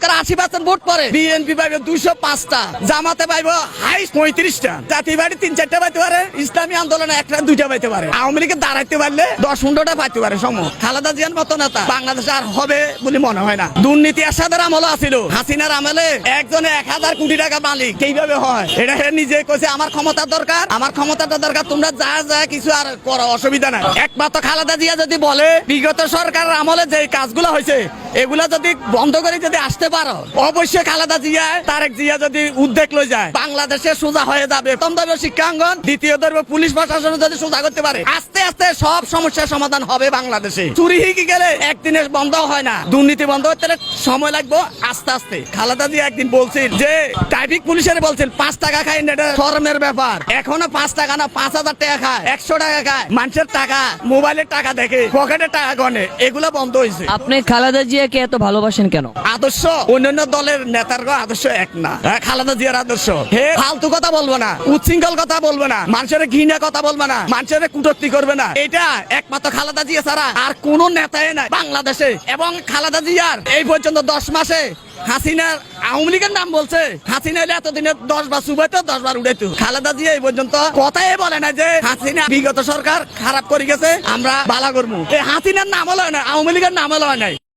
সরকার 80% vote পরে, BNP পাইবে 205টা, জামাতে পাইব হাইস্ট 35টা, জাতীয় পার্টি 3-4টা পাইতে পারে, ইসলামী আন্দোলনে 1-2টা পাইতে পারে, আওয়ামী লীগে দাঁড়াইতে পারলে 10-15টা পাইতে পারে। সময় খালেদা জিয়ার মতো নেতা বাংলাদেশে আর হবে বলে মনে হয় না। দুর্নীতি এরশাদের আমলও আছিল, হাসিনার আমলে একজনে 1000 কোটি টাকা মালিক কিভাবে হয়? এটা হে নিজে কইছে আমার ক্ষমতার দরকার, আমার ক্ষমতাটা দরকার, তোমরা যা যা কিছু আর করো, অসুবিধা নাই। একমাত্র খালেদা জিয়া যদি বলে বিগত সরকারের আমলে যে কাজগুলো হয়েছে এগুলা যদি বন্ধ করে যদি আসতে পারো, অবশ্যই খালেদা জিয়া তারেক জিয়া যদি উদ্যোগ লই যায় বাংলাদেশে সোজা হয়ে যাবে। প্রথম ধরবে শিক্ষাঙ্গন, দ্বিতীয় ধরবে পুলিশ প্রশাসন যদি সোজা করতে পারে, আস্তে আস্তে সব সমস্যার সমাধান হবে বাংলাদেশে। চুরি হিকি গেলে একদিনে বন্ধ হয় না, দুর্নীতি বন্ধ হতে সময় লাগবে আস্তে আস্তে। খালেদা জিয়া একদিন বলছিল যে ট্রাফিক পুলিশের বলছিল 5 টাকা খাই না, এটা শরমের ব্যাপার। এখনো 5 টাকা না 5000 টাকা খায়, 100 টাকা খায়, মানুষের টাকা, মোবাইলের টাকা দেখে, পকেটের টাকা গনে, এগুলো বন্ধ হয়েছে। আপনি খালেদা জিয়াকে এত ভালোবাসেন কেন? আদর্শ অন্যান্য দলের নেতার আদর্শ এক না। খালেদা জিয়ার আদর্শ হে ফালতু কথা বলবো না, উচ্ছৃঙ্খল কথা বলবো না, মানুষের ঘৃণা কথা বলবো না, মানুষের কুটক্তি করবে না। এটা একমাত্র খালেদা জিয়া ছাড়া আর কোন নেতাই নাই বাংলাদেশে। এবং খালেদা জিয়ার এই পর্যন্ত 10 মাসে হাসিনার আওয়ামী লীগের নাম বলছে, হাসিনা হলে এতদিনে 10 বার চুবাইতো, 10 বার উড়াইতো। খালেদা জিয়া এই পর্যন্ত কথাই বলে না যে হাসিনা বিগত সরকার খারাপ করে গেছে, আমরা বালা করবো। এই হাসিনার নাম হলো না, আওয়ামী লীগের নাম হলো নাই।